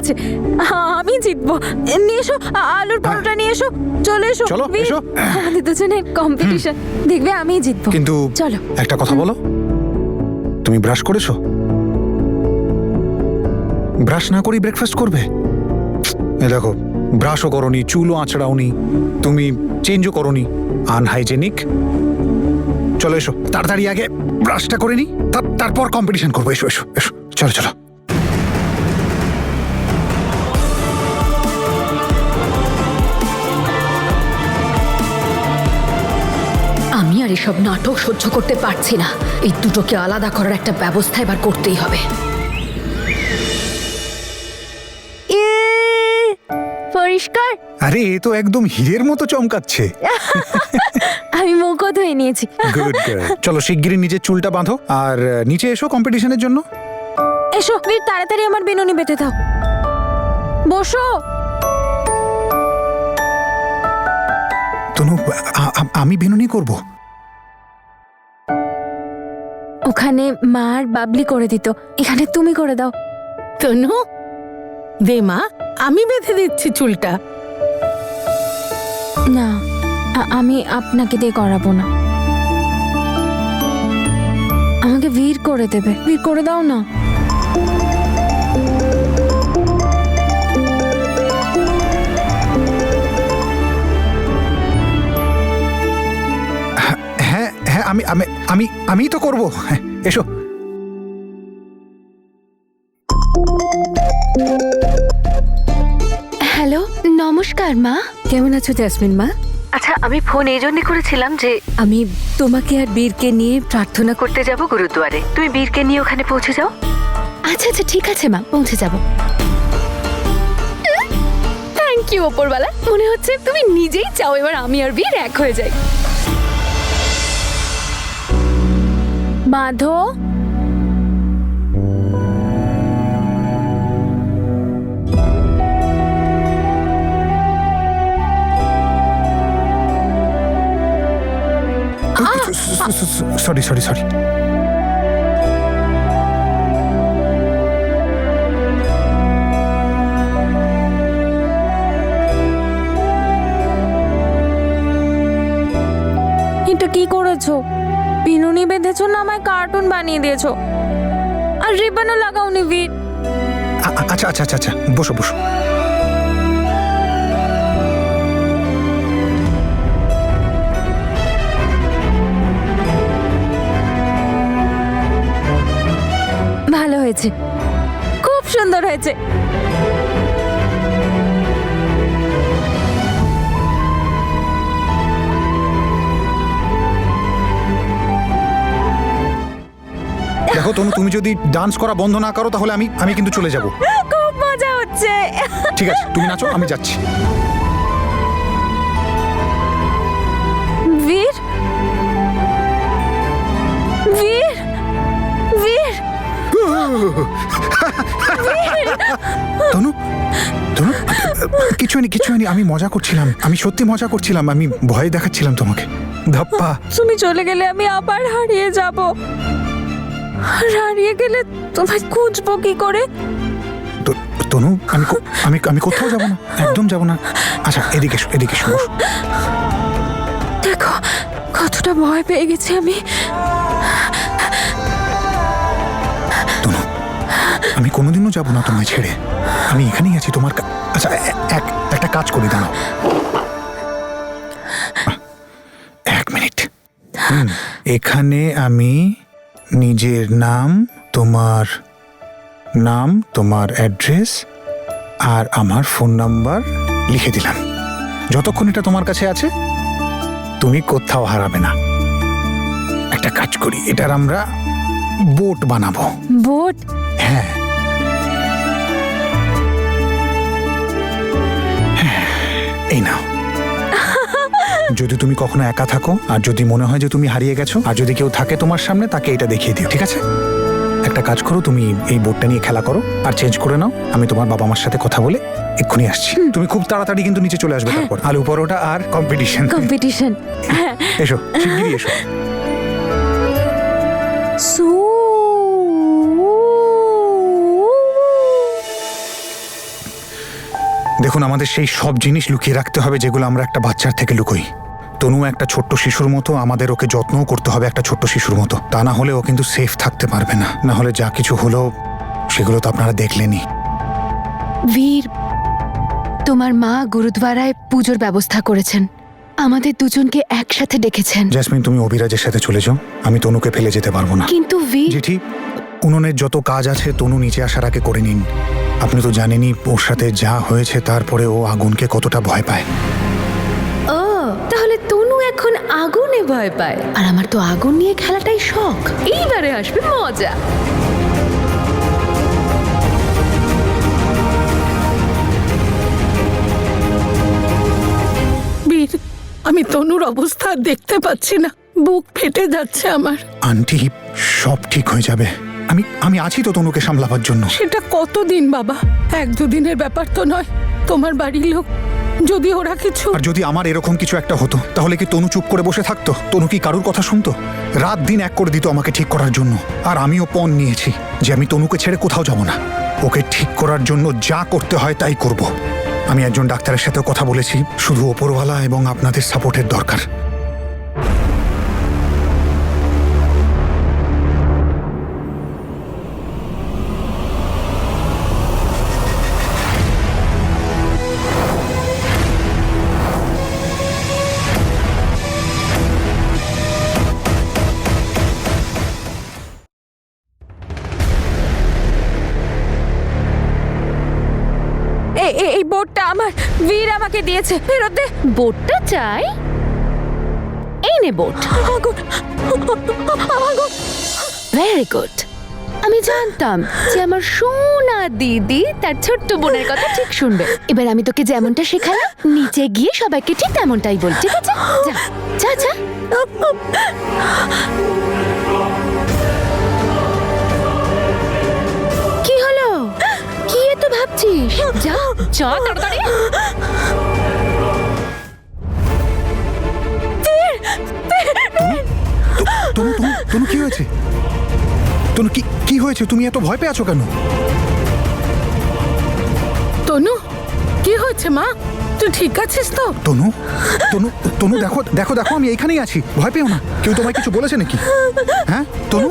আছে, আমি জিতবো। নিয়ে এসো আলুর পরোটা, নিয়ে এসো, চলে এসো। চলো, বীর, এসো। আমাদের দুজনের কম্পিটিশন, দেখবে আমিই জিতবো। কিন্তু চলো। একটা কথা বলো, তুমি ব্রাশ করেছো? ব্রাশ না করেই ব্রেকফাস্ট করবে? এ দেখো, ব্রাশও করনি, চুলও আঁচড়াওনি, তুমি চেঞ্জও করনি, আনহাইজেনিক। চলো এসো, তাড়াতাড়ি আগে ব্রাশটা করে নি, তারপর কম্পিটিশন করবো। এসো এসো এসো, চলো চলো। আমি আর এসব নাটক সহ্য করতে পারছি না। এই দুটোকে আলাদা করার একটা ব্যবস্থা এবার করতেই হবে। পরিষ্কার। আরে এ তো একদম হীরের মতো চমকাচ্ছে। আমি মুখও ধুয়ে নিয়েছি। Good girl. চলো শিগগিরই নিজের চুলটা বাঁধো আর নিচে এসো কম্পিটিশনের জন্য। এসো বীর, তাড়াতাড়ি আমার বিনুনি বেঁধে দাও। বসো। তনু, আমি বিনুনি করব? ওখানে মা আর বাবলি করে দিত, এখানে তুমি করে দাও। তনু, দে মা, আমি বেঁধে দিচ্ছি চুলটা। না, আমি আপনাকে দিয়ে করাবো না, আমাকে বীর করে দেবে। বীর করে দাও না। হ্যাঁ হ্যাঁ, আমি আমি আমি আমিই তো করবো। হ্যাঁ, এসো। হ্যালো, নমস্কার মা। কেমন আছো জেসমিন মা? আচ্ছা, আমি ফোন এই জন্য করেছিলাম যে আমি তোমাকে আর বীরকে নিয়ে প্রার্থনা করতে যাব গুরুদুয়ারে। তুমি বীরকে নিয়ে ওখানে পৌঁছে যাও। আচ্ছা আচ্ছা, ঠিক আছে মা, পৌঁছে যাব। থ্যাংক ইউ ওপরওয়ালা, মনে হচ্ছে তুমি নিজেই চাও এবার আমি আর বীর এক হয়ে যাই। বাঁধো। Sorry sorry sorry. এটা কি করেছো? বিনুনি বেঁধেছো না আমায় কার্টুন বানিয়ে দিয়েছো? আর রিবনও লাগাওনি বীর। আচ্ছা আচ্ছা আচ্ছা আচ্ছা, বসো বসো। ভালো হয়েছে, খুব সুন্দর হয়েছে। দেখো তনু, তুমি যদি ডান্স করা বন্ধ না করো তাহলে আমি কিন্তু চলে যাব। খুব মজা হচ্ছে। ঠিক আছে, তুমি নাচো, আমি যাচ্ছি। বীর, বীর, বীর। তনু, তনু, কিছু হয়নি কিছু হয়নি, আমি মজা করছিলাম, আমি সত্যি মজা করছিলাম, আমি ভয় দেখাচ্ছিলাম তোমাকে। ধাপ্পা। তুমি চলে গেলে আমি আবার হারিয়ে যাব। আর হারিয়ে গেলে তোমায় খুঁজবো কি করে? তনু, আমি কোথাও যাব না, একদম যাব না। আচ্ছা, এদিকে এসো, এদিকে এসো। দেখো কতটা ভয় পেয়ে গেছি আমি। তনু, আমি কোনোদিনও যাব না তোমায় ছেড়ে, আমি এখানেই আছি তোমার। আচ্ছা, একটা কাজ করি, দাঁড়াও 1 মিনিট। এখানে আমি নিজের নাম, তোমার অ্যাড্রেস আর আমার ফোন নাম্বার লিখে দিলাম। যতক্ষণ এটা তোমার কাছে আছে তুমি কোথাও হারাবে না। একটা কাজ করি, এটার আমরা বোট বানাবো। বোট? হ্যাঁ, এই নাও। যদি তুমি কখনো একা থাকো আর যদি মনে হয় যে তুমি হারিয়ে গেছো আর যদি কেউ থাকে তোমার সামনে, তাকে এটা দেখিয়ে দিও, ঠিক আছে? একটা কাজ করো, তুমি এই বোর্ডটা নিয়ে খেলা করো আর চেঞ্জ করে নাও। আমি তোমার বাবা মার সাথে কথা বলে এক্ষুনি আসছি। তুমি খুব তাড়াতাড়ি কিন্তু নিচে চলে আসবে। তারপর আলু পরোটা আর কম্পিটিশন। এসো, শিগগিরই এসো। দেখুন, আমাদের সেই সব জিনিস লুকিয়ে রাখতে হবে যেগুলো আমরা একটা বাচ্চার থেকে লুকোই। তনু একটা ছোট্ট শিশুর মতো, আমাদের ওকে যত্নও করতে হবে একটা ছোট্ট শিশুর মতো। তা না হলে ও কিন্তু সেফ থাকতে পারবে না। না হলে যা কিছু হলো সেগুলো তো আপনারা দেখলেনই। বীর, তোমার মা গুরুদ্বারায় পুজোর ব্যবস্থা করেছেন, আমাদের দুজনকে একসাথে ডেকেছেন। জেসমিন, তুমি অভিরাজের সাথে চলে যাও, আমি তনুকে ফেলে যেতে পারবো না। কিন্তু বীর, জেঠি, উনুনের যত কাজ আছে তনু নিচে আসার আগে করে নিন। আপনি তো জানেনই ওর সাথে যা হয়েছে, তারপরে ও আগুনকে কতটা ভয় পায়। ও তাহলে তনু এখন আগুনে ভয় পায়, আর আমার তো আগুন নিয়ে খেলাটাই শখ। এইবারে আসবে মজা। বীর, আমি তনুর অবস্থা আর দেখতে পাচ্ছি না, বুক ফেটে যাচ্ছে আমার। আন্টি, সব ঠিক হয়ে যাবে। আমি আছি তো তনুকে সামলাবার জন্য। সেটা কতদিন বাবা? এক দুদিনের ব্যাপার তো নয়। তোমার বাড়ির লোক যদি ওরা কিছু... আর যদি আমার এরকম কিছু একটা হতো, তাহলে কি তনু চুপ করে বসে থাকতো? তনু কি কারুর কথা শুনতো? রাত দিন এক করে দিত আমাকে ঠিক করার জন্য। আর আমিও পণ নিয়েছি যে আমি তনুকে ছেড়ে কোথাও যাব না। ওকে ঠিক করার জন্য যা করতে হয় তাই করব। আমি একজন ডাক্তারের সাথেও কথা বলেছি, শুধু ওপরওয়ালা এবং আপনাদের সাপোর্টের দরকার। এই বোর্ডটা আমার বীর আমাকে দিয়েছে, ফেরত দে। বোটটা চাই? এই নে বোট। আগুন, আগুন। Very good. আমি জানতাম যে আমার সোনা দিদি তার ছোট্ট বোনের কথা ঠিক শুনবে। এবার আমি তোকে যেমনটা শেখালাম, নিচে গিয়ে সবাইকে ঠিক তেমনটাই বল, ঠিক আছে? যা যা যা। কি হলো? কি এত ভাবছিস? যা যা তাড়াতাড়ি। তনু, তনু, তনু, কি হয়েছে? তনু, কি হয়েছে? তুমি এত ভয় পেয়ে আছো কেন? তনু, কি হয়েছে মা? তুই ঠিক আছিস তো? তনু, তনু, তনু, দেখো দেখো দেখো, আমি এইখানেই আছি, ভয় পেও না। কেউ তোমায় কিছু বলেছে নাকি? হ্যাঁ তনু?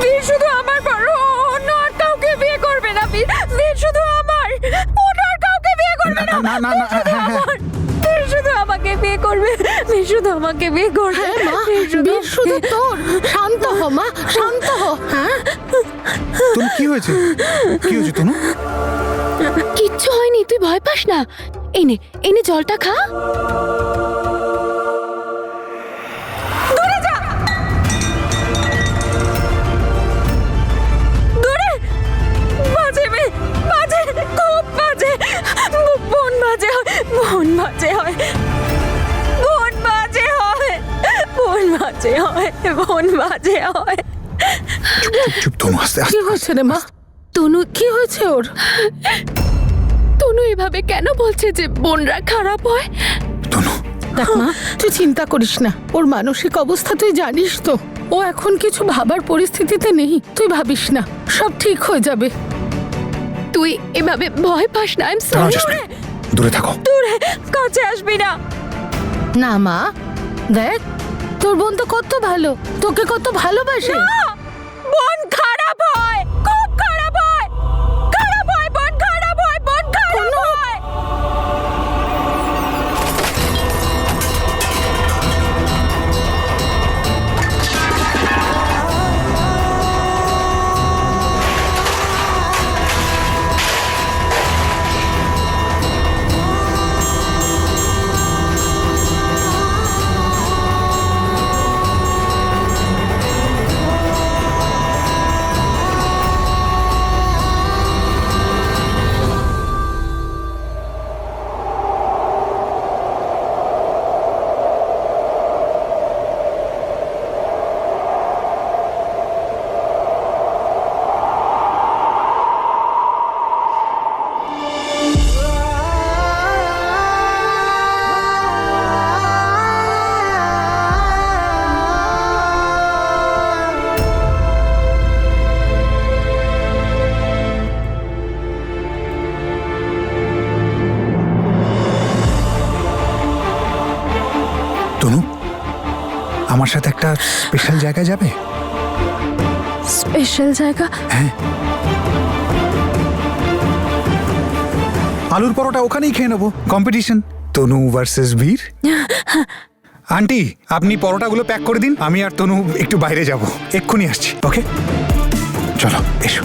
বীর শুধু আমার বড়, অন্য আর কাউকে বিয়ে করবে না। বীর, বীর শুধু আমার, অন্য আর কাউকে বিয়ে করবে না। না না না, হ্যাঁ, হ্যাঁ। বীর শুধু আমাকে বিয়ে করবে, বীর শুধু আমাকে বিয়ে করবে। হ্যাঁ মা, বীর বীর শুধু তোর। শান্ত হ মা, শান্ত হ। হ্যাঁ, তনু, কি হয়েছে? কি হয়েছে তনু? কিচ্ছু হয়নি, তুই ভয় পাস না। এই নে, এই নে জলটা খা। দূরে যা, দূরে। বাজে মেয়ে, বাজে, খুব বাজে। বোন বাজে হয়, বোন বাজে হয়, বোন বাজে হয়, বোন বাজে হয়, বোন বাজে হয়। চুপ চুপ চুপ তনু, আস্তে কি আস্তে। হয়েছে রে মা? তনু, কি হয়েছে ওর? তনু এভাবে কেন বলছে যে বোনরা খারাপ হয়? তনু, দেখ মা, তুই চিন্তা করিস না। ওর মানসিক অবস্থা তুই জানিস তো। ও এখন কিছু ভাবার পরিস্থিতিতে নেই। তুই ভাবিস না, সব ঠিক হয়ে যাবে। তুই এভাবে ভয় পাস না। আই এম দাঁড়াও সরি। জেসমিন, দূরে থাকো। দূরে, কাছে আসবি না। না মা, দেখ তোর বোন তো কত ভালো, তোকে কত ভালোবাসে। বোন খারাপ হয়, খুব খারাপ হয়, খারাপ হয়, বোন খারাপ হয়, বোন খারাপ হয়। আমার সাথে একটা স্পেশাল জায়গায় যাবে? স্পেশাল জায়গা? হ্যাঁ, আলুর পরোটা ওখানেই খেয়ে নেবো। কম্পিটিশন, তনু ভার্সেস বীর। আন্টি, আপনি পরোটাগুলো প্যাক করে দিন, আমি আর তনু একটু বাইরে যাব, এক্ষুনি আসছি। ওকে, চলো এসো।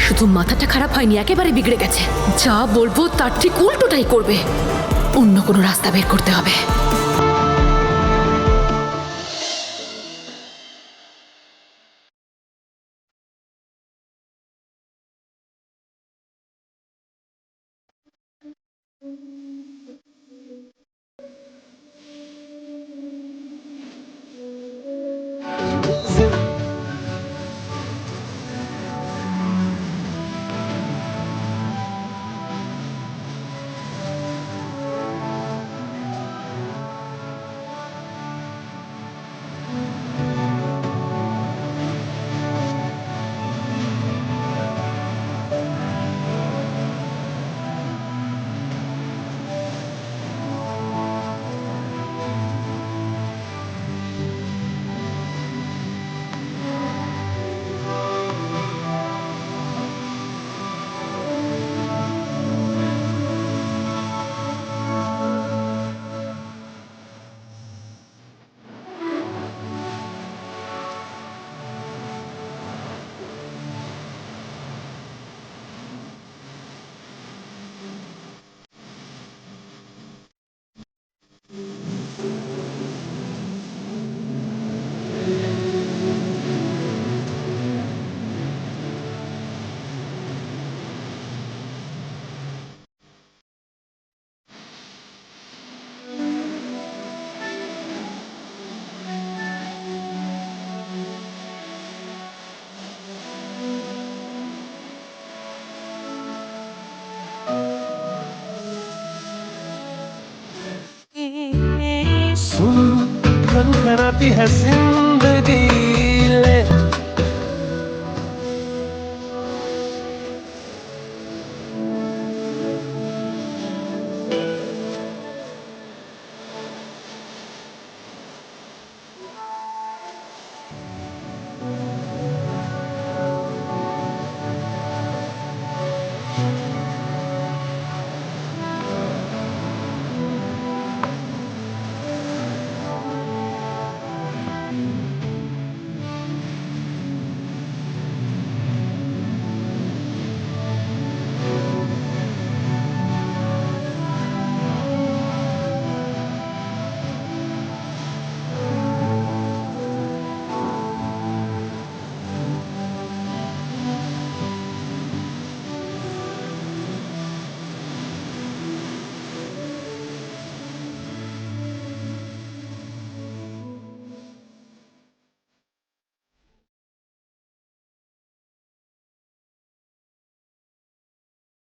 শুধু মাথাটা খারাপ হয়নি, একেবারে বিগড়ে গেছে। যা বলবো তার ঠিক উল্টোটাই করবে। অন্য কোনো রাস্তা বের করতে হবে। सुन बनाती है जिंदगी